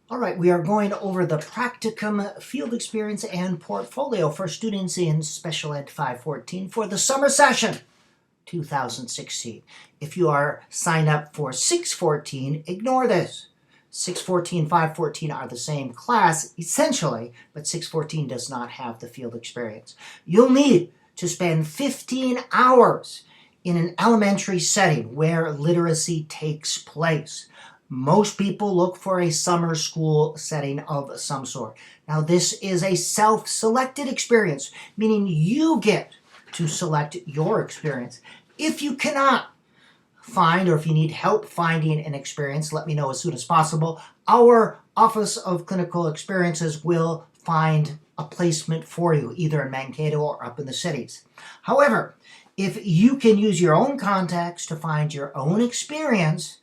All right, we are going over the practicum, field experience, and portfolio for students in Special Ed 514 for the summer session 2016. If you are signed up for 614, ignore this. 614, 514 are the same class, essentially, but 614 does not have the field experience. You'll need to spend 15 hours in an elementary setting where literacy takes place. Most people look for a summer school setting of some sort. Now, this is a self-selected experience, meaning you get to select your experience. If you cannot find, or if you need help finding an experience, let me know as soon as possible. Our Office of Clinical Experiences will find a placement for you, either in Mankato or up in the cities. However, if you can use your own contacts to find your own experience,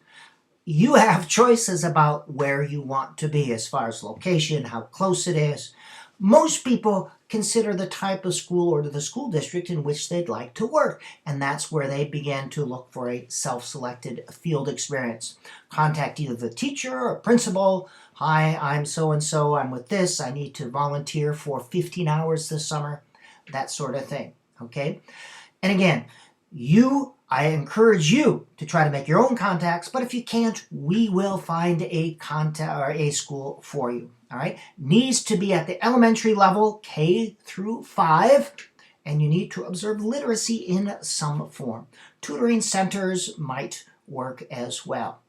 you have choices about where you want to be as far as location, how close it is. Most people consider the type of school or the school district in which they'd like to work, and that's where they begin to look for a self-selected field experience. Contact either the teacher or principal. Hi, I'm so-and-so, I'm with this, I need to volunteer for 15 hours this summer, that sort of thing, okay? And again, I encourage you to try to make your own contacts, but if you can't, we will find a contact or a school for you. All right, needs to be at the elementary level, K through 5, and you need to observe literacy in some form. Tutoring centers might work as well.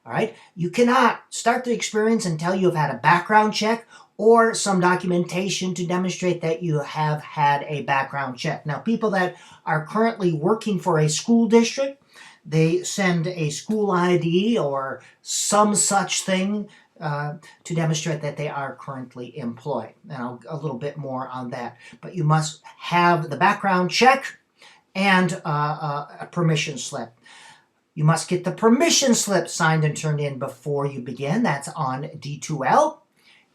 All right, you cannot start the experience until you have had a background check or some documentation to demonstrate that you have had a background check. Now, people that are currently working for a school district, they send a school ID or some such thing to demonstrate that they are currently employed. And a little bit more on that. But you must have the background check and a permission slip. You must get the permission slip signed and turned in before you begin. That's on D2L.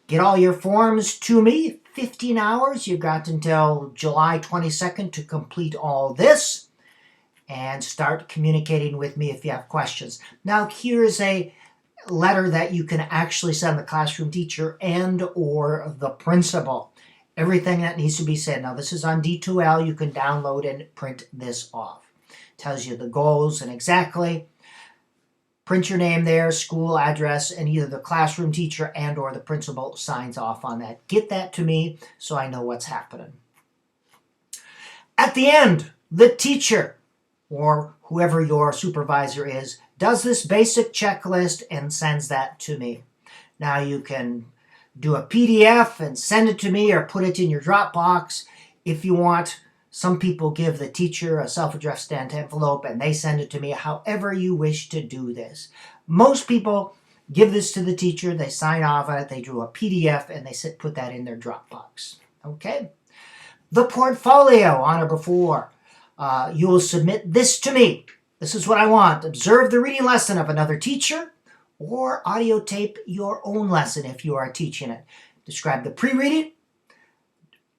Get all your forms to me. 15 hours. You've got until July 22nd to complete all this and start communicating with me if you have questions. Now, here's a letter that you can actually send the classroom teacher and or the principal. Everything that needs to be said. Now, this is on D2L. You can download and print this off. Tells you the goals and exactly. Print your name there, school address, and either the classroom teacher and or the principal signs off on that. Get that to me so I know what's happening. At the end, the teacher or whoever your supervisor is does this basic checklist and sends that to me. Now you can do a PDF and send it to me or put it in your Dropbox if you want. Some people give the teacher a self-addressed stamped envelope and they send it to me, however you wish to do this. Most people give this to the teacher, they sign off on it, they do a PDF, and they put that in their Dropbox. Okay? The portfolio, on or before. You will submit this to me. This is what I want. Observe the reading lesson of another teacher or audio tape your own lesson if you are teaching it. Describe the pre-reading,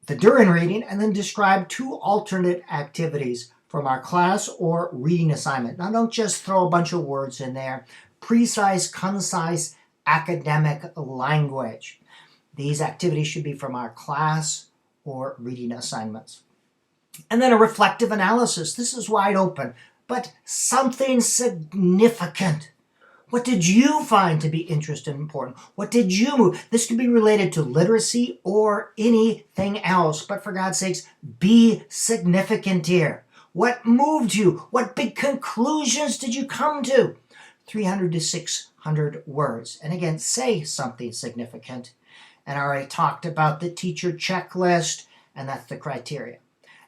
the during reading, and then describe 2 alternate activities from our class or reading assignment. Now, don't just throw a bunch of words in there. Precise, concise, academic language. These activities should be from our class or reading assignments. And then a reflective analysis. This is wide open, but something significant. What did you find to be interesting and important? What did you move? This could be related to literacy or anything else, but for God's sakes, be significant here. What moved you? What big conclusions did you come to? 300 to 600 words. And again, say something significant. And I already talked about the teacher checklist, and that's the criteria.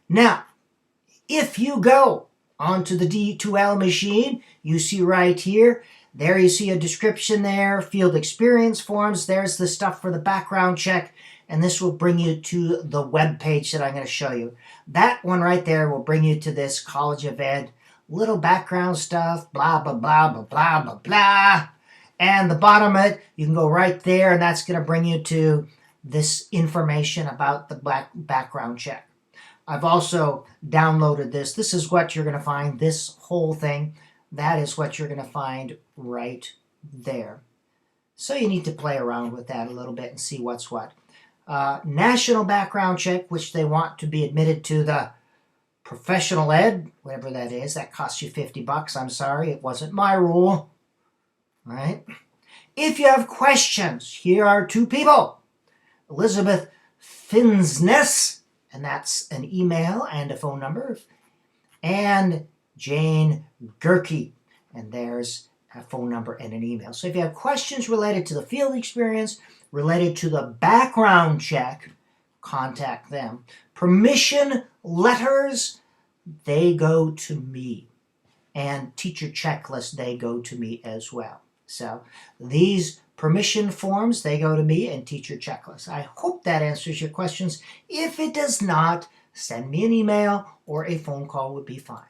Now, if you go onto the D2L machine, you see right here, there you see a description there, field experience forms. There's the stuff for the background check, and this will bring you to the web page that I'm going to show you. That one right there will bring you to this College of Ed, little background stuff, blah, blah, blah, blah, blah, blah, blah. And the bottom of it, you can go right there, and that's going to bring you to this information about the background check. I've also downloaded this. This is what you're going to find, this whole thing. That is what you're going to find right there. So you need to play around with that a little bit and see what's what. National background check, which they want to be admitted to the professional ed, whatever that is. That costs you $50. I'm sorry, it wasn't my rule. All right. If you have questions, here are two people. Elizabeth Finsness, and that's an email and a phone number, and Jane Gerke, and there's a phone number and an email. So if you have questions related to the field experience, related to the background check, contact them. Permission letters, they go to me. And teacher checklist, they go to me as well. So these permission forms, they go to me, and teacher checklist. I hope that answers your questions. If it does not, send me an email or a phone call would be fine.